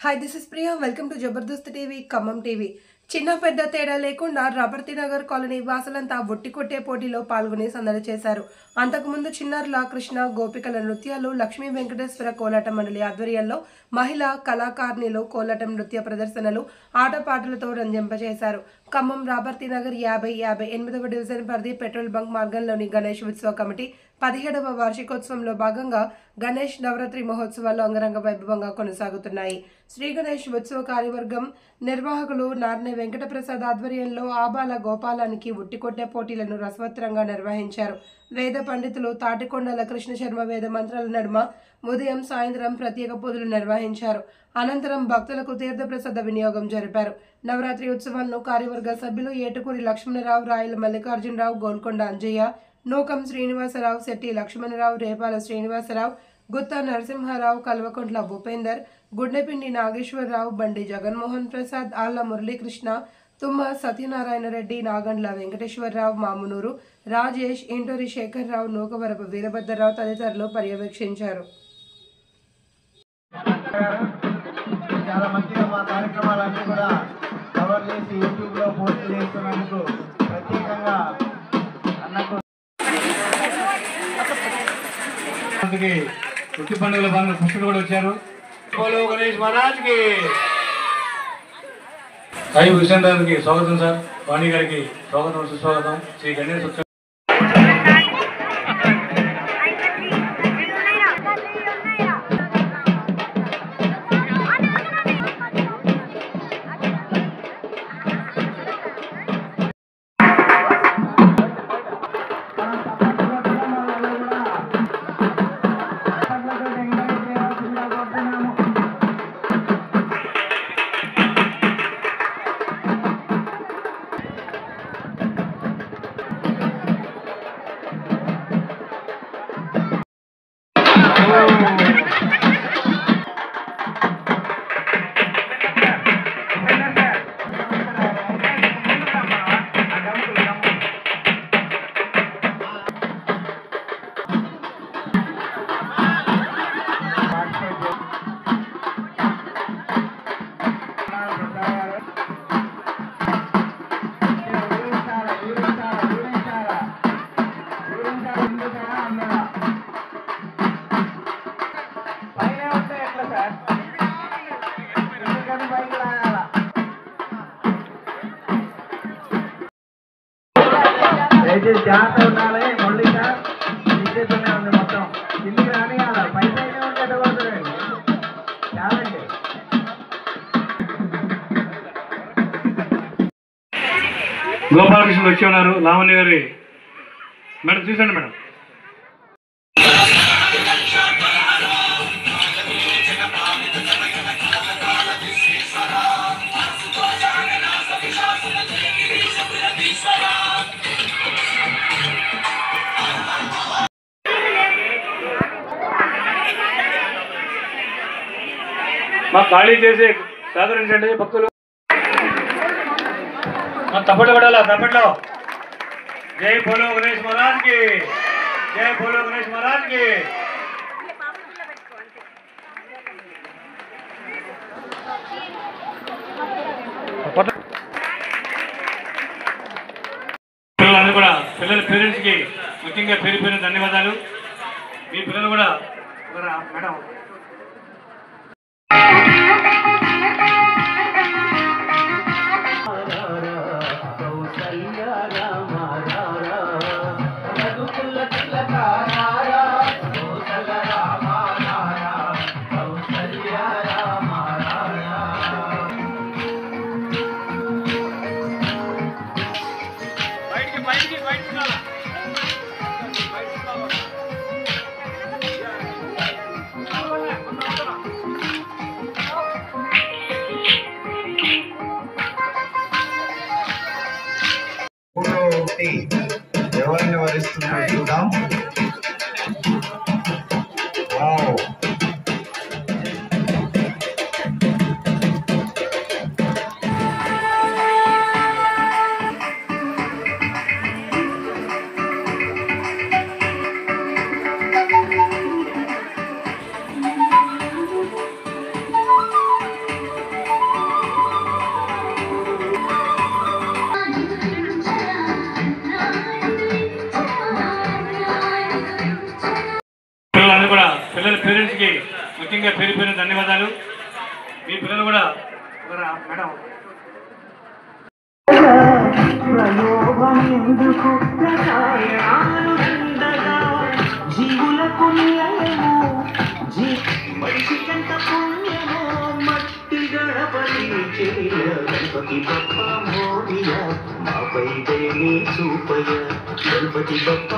Hi, this is Priya. Welcome to Jabardast TV, Kamam TV. చిన్న పెద్ద తేడా లేకుండా రాపర్తి నగర్ కాలనీ వాసులంతా ఒట్టి కొట్టే పోటీలో పాల్గొని సందడి చేశారు. అంతకుముందు చిన్నారుల కృష్ణ గోపికల నృత్యాలు లక్ష్మీ వెంకటేశ్వర కోలాట మండలి ఆధ్వర్యంలో మహిళా కళాకారిణిలో కోలాటం నృత్య ప్రదర్శనలు ఆటపాటలతో రంజింపజేశారు. ఖమ్మం రాపర్తి నగర్ 58వ డివిజన్ పరిధి పెట్రోల్ బంక్ మార్గంలోని గణేష్ ఉత్సవ కమిటీ 17వ వార్షికోత్సవంలో భాగంగా గణేష్ నవరాత్రి మహోత్సవాలు అంగరంగ వైభవంగా కొనసాగుతున్నాయి. శ్రీ గణేష్ ఉత్సవ కార్యవర్గం నిర్వాహకులు నార్నే వెంకటప్రసాద్ ఆధ్వర్యంలో ఆబాల గోపాలానికి ఉట్టికొట్టే పోటీలను రసవత్తరంగా నిర్వహించారు. వేద పండితులు తాటికొండల కృష్ణ శర్మ వేద మంత్రాల నడుమ ఉదయం సాయంత్రం ప్రత్యేక పూజలు నిర్వహించారు. అనంతరం భక్తులకు తీర్థప్రసాద వినియోగం జరిపారు. నవరాత్రి ఉత్సవాలను కార్యవర్గ సభ్యులు ఏటుకూరి లక్ష్మణరావు, రాయల మల్లికార్జునరావు, గోల్కొండ అంజయ్య, నూకం శ్రీనివాసరావు, శెట్టి లక్ష్మణరావు, రేపాల శ్రీనివాసరావు, గుత్తా నరసింహారావు, కల్వకుంట్ల భూపేందర్, గుండెపిండి నాగేశ్వరరావు, బండి జగన్మోహన్ ప్రసాద్, ఆళ్ల మురళీకృష్ణ, తుమ్మ సత్యనారాయణ రెడ్డి, నాగండ్ల వెంకటేశ్వరరావు, మామునూరు రాజేష్, ఇంటూరి శేఖర్రావు, నూకవరపు వీరభద్రరావు తదితరులు పర్యవేక్షించారు. చాలా మంచిగా మా కార్యక్రమాలన్నీ కూడా కవర్ చేసి యూట్యూబ్లో పోస్ట్ చేస్తున్నందుకు ప్రత్యేకంగా అన్నకు వృత్తి పండుగల పనులు పుష్టులు కూడా వచ్చారు. బోలో గణేష్ మహారాజ్కి సాయి విశ్వనాథ్కి స్వాగతం సార్, వాణి గారికి స్వాగతం, సుస్వాగతం. శ్రీ గణేష్ ఉత్సవం జాగ్రత్త ఉండాలి. మళ్ళీ సార్ నిశ్చితనే ఉంది, మొత్తం కిందికి రాని పైసా ఉంటే చాలండి. గోపాలకృష్ణ వచ్చి ఉన్నారు, లావణ్య గారి మేడం చూసండి మేడం. మా ఖాళీ చేసి సహకరించండి భక్తులు. తప్పట్లు పడాలా, తప్పట్లో. జై బోలో గణేష్ మహారాజ్ కి, జై బోలో గణేష్ మహారాజ్ కి. పిల్లలందరూ కూడా పిల్లల పేరెంట్స్ కి ముఖ్యంగా పేరు పేరు ధన్యవాదాలు. మీ పిల్లలు కూడా మేడం ఎవరిని వరిస్తుందో చూద్దాం. కూడా పిల్లల పేరెంట్స్కి ముఖ్యంగా పేరు పేరు ధన్యవాదాలు. మీ పిల్లలు కూడా మేడం జీవులకు మనిషికంత పుణ్యమో మట్టి గణపతి గణపతి బప్ప మోడియ మాపై దయని చూపయ గణపతి బప్ప